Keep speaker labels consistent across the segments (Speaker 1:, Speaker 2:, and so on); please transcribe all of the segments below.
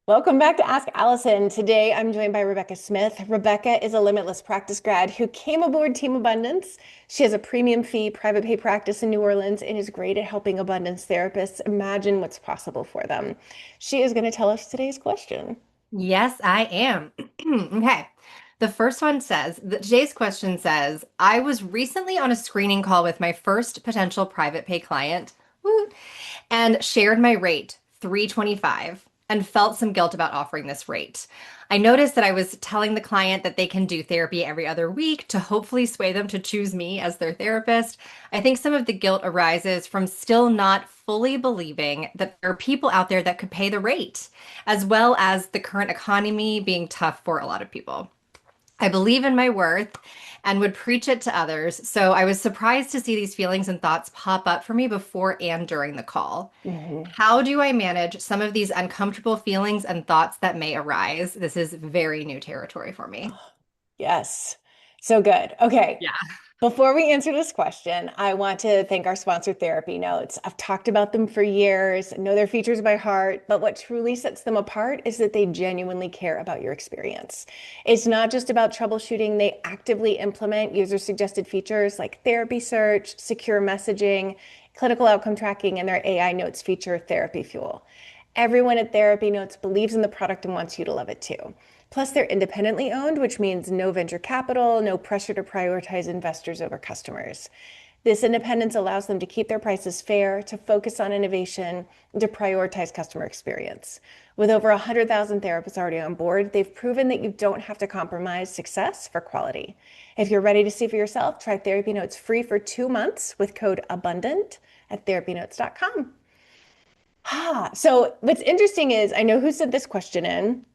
Speaker 1: Welcome back to Ask Allison. Today I'm joined by Rebecca Smith. Rebecca is a Limitless practice grad who came aboard Team Abundance. She has a premium fee private pay practice in New Orleans and is great at helping abundance therapists imagine what's possible for them. She is going to tell us today's question.
Speaker 2: Yes, I am. Okay. The first one says, today's question says, I was recently on a screening call with my first potential private pay client, woo, and shared my rate, 325, and felt some guilt about offering this rate. I noticed that I was telling the client that they can do therapy every other week to hopefully sway them to choose me as their therapist. I think some of the guilt arises from still not fully believing that there are people out there that could pay the rate, as well as the current economy being tough for a lot of people. I believe in my worth and would preach it to others. So I was surprised to see these feelings and thoughts pop up for me before and during the call.
Speaker 1: Mhm.
Speaker 2: How do I manage some of these uncomfortable feelings and thoughts that may arise? This is very new territory for me.
Speaker 1: Yes. So good. Okay.
Speaker 2: Yeah.
Speaker 1: Before we answer this question, I want to thank our sponsor, TherapyNotes. I've talked about them for years, know their features by heart, but what truly sets them apart is that they genuinely care about your experience. It's not just about troubleshooting, they actively implement user-suggested features like therapy search, secure messaging, clinical outcome tracking, and their AI notes feature, Therapy Fuel. Everyone at TherapyNotes believes in the product and wants you to love it too. Plus, they're independently owned, which means no venture capital, no pressure to prioritize investors over customers. This independence allows them to keep their prices fair, to focus on innovation, and to prioritize customer experience. With over 100,000 therapists already on board, they've proven that you don't have to compromise success for quality. If you're ready to see for yourself, try Therapy Notes free for 2 months with code ABUNDANT at therapynotes.com. So what's interesting is I know who sent this question in.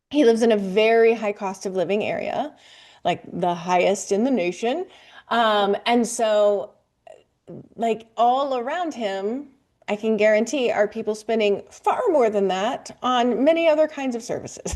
Speaker 1: He lives in a very high cost of living area, like the highest in the nation. And so, like all around him, I can guarantee are people spending far more than that on many other kinds of services.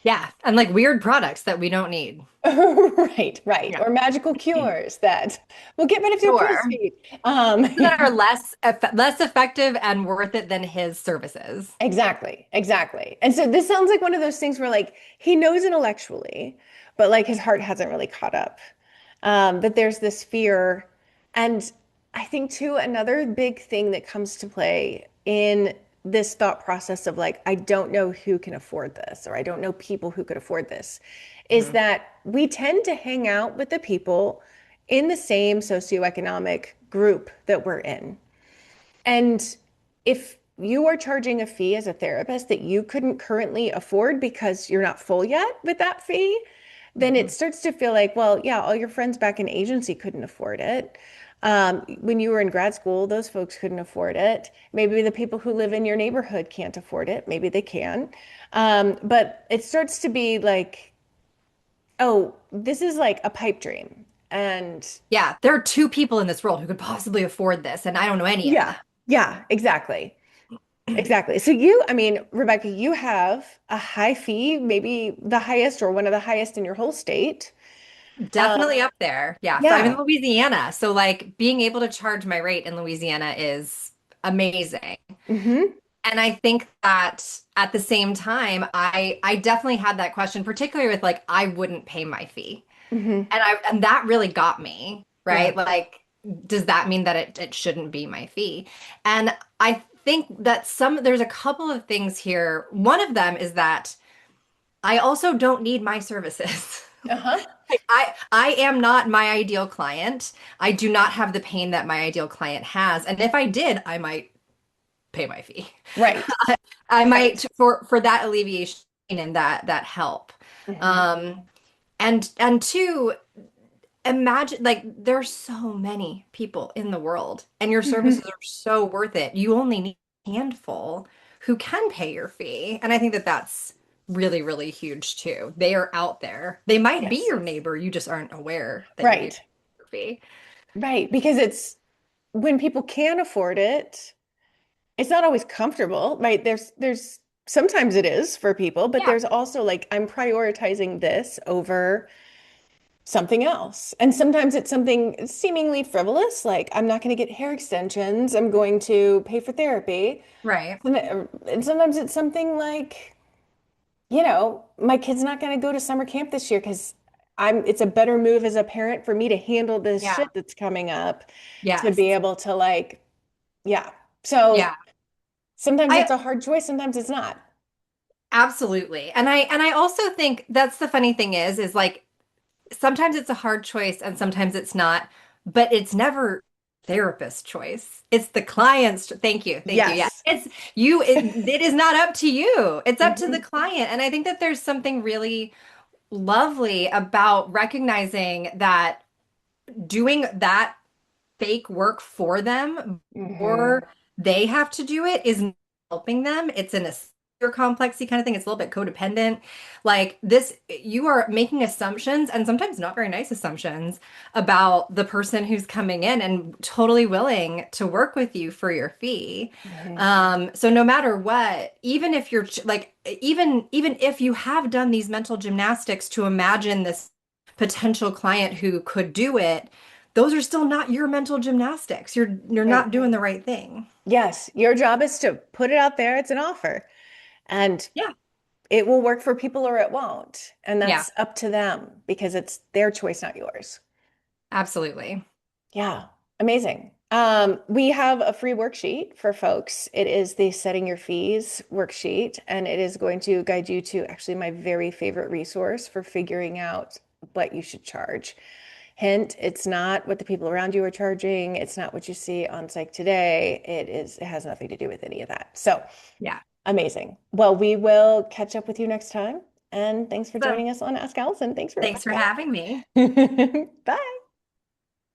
Speaker 2: Yeah. And like weird products that we don't need.
Speaker 1: Right, right.
Speaker 2: Yeah.
Speaker 1: Or magical cures that will get rid of your crow's
Speaker 2: Sure.
Speaker 1: feet.
Speaker 2: That are less effective and worth it than his services.
Speaker 1: Exactly, exactly. And so this sounds like one of those things where like he knows intellectually, but like his heart hasn't really caught up. That there's this fear. And I think too, another big thing that comes to play in this thought process of like, I don't know who can afford this, or I don't know people who could afford this, is
Speaker 2: Mhm.
Speaker 1: that we tend to hang out with the people in the same socioeconomic group that we're in. And if you are charging a fee as a therapist that you couldn't currently afford because you're not full yet with that fee, then it
Speaker 2: Mhm.
Speaker 1: starts to feel like, well, yeah, all your friends back in agency couldn't afford it. When you were in grad school, those folks couldn't afford it. Maybe the people who live in your neighborhood can't afford it. Maybe they can. But it starts to be like, oh, this is like a pipe dream. And
Speaker 2: Yeah, there are two people in this world who could possibly afford this, and I don't know any of
Speaker 1: yeah,
Speaker 2: them.
Speaker 1: yeah, exactly. Exactly. So you, I mean, Rebecca, you have a high fee, maybe the highest or one of the highest in your whole state. Um,
Speaker 2: Definitely up there. Yeah. So I'm in
Speaker 1: yeah.
Speaker 2: Louisiana. So like being able to charge my rate in Louisiana is amazing.
Speaker 1: Hmm.
Speaker 2: And I think that at the same time, I definitely had that question, particularly with like I wouldn't pay my fee.
Speaker 1: Hmm.
Speaker 2: And that really got me,
Speaker 1: Yeah.
Speaker 2: right? Like, does that mean that it shouldn't be my fee? And I think that there's a couple of things here. One of them is that I also don't need my services.
Speaker 1: Uh-huh.
Speaker 2: Like, I am not my ideal client. I do not have the pain that my ideal client has. And if I did, I might pay my fee.
Speaker 1: Right.
Speaker 2: I
Speaker 1: Right.
Speaker 2: might for that alleviation and that help.
Speaker 1: Hmm.
Speaker 2: Um, and two, imagine like there's so many people in the world and your services
Speaker 1: Hmm.
Speaker 2: are so worth it. You only need a handful who can pay your fee. And I think that that's really, really huge too. They are out there. They might be
Speaker 1: Yes.
Speaker 2: your neighbor. You just aren't aware that you're able
Speaker 1: Right.
Speaker 2: to pay your fee.
Speaker 1: Right. Because it's when people can afford it, it's not always comfortable, right? There's sometimes it is for people, but
Speaker 2: Yeah.
Speaker 1: there's also like I'm prioritizing this over something else. And sometimes it's something seemingly frivolous, like I'm not going to get hair extensions, I'm going to pay for therapy.
Speaker 2: Right.
Speaker 1: And sometimes it's something like, my kid's not going to go to summer camp this year because it's a better move as a parent for me to handle this
Speaker 2: Yeah.
Speaker 1: shit that's coming up to
Speaker 2: Yes.
Speaker 1: be able to like, yeah. So
Speaker 2: Yeah.
Speaker 1: sometimes
Speaker 2: I
Speaker 1: it's a hard choice, sometimes it's not.
Speaker 2: absolutely. And I also think that's the funny thing is like sometimes it's a hard choice and sometimes it's not, but it's never therapist choice. It's the client's. Thank you. Thank you. Yeah.
Speaker 1: Yes.
Speaker 2: It's you. It is not up to you. It's up to the
Speaker 1: Hmm.
Speaker 2: client. And I think that there's something really lovely about recognizing that doing that fake work for them
Speaker 1: Hmm.
Speaker 2: or they have to do it is not helping them. It's an a complexy kind of thing. It's a little bit codependent. Like this, you are making assumptions and sometimes not very nice assumptions about the person who's coming in and totally willing to work with you for your fee.
Speaker 1: Hmm.
Speaker 2: So no matter what, even if you're like, even if you have done these mental gymnastics to imagine this potential client who could do it, those are still not your mental gymnastics. You're not
Speaker 1: Right.
Speaker 2: doing the right thing.
Speaker 1: Yes, your job is to put it out there. It's an offer, and
Speaker 2: Yeah.
Speaker 1: it will work for people or it won't. And
Speaker 2: Yeah,
Speaker 1: that's up to them because it's their choice, not yours.
Speaker 2: absolutely.
Speaker 1: Yeah, amazing. We have a free worksheet for folks. It is the Setting Your Fees worksheet, and it is going to guide you to actually my very favorite resource for figuring out what you should charge. Hint, it's not what the people around you are charging. It's not what you see on Psych Today. It has nothing to do with any of that. So
Speaker 2: Yeah.
Speaker 1: amazing. Well, we will catch up with you next time. And thanks for
Speaker 2: So
Speaker 1: joining us on Ask Allison. Thanks for
Speaker 2: thanks for having me.
Speaker 1: inviting me. Bye.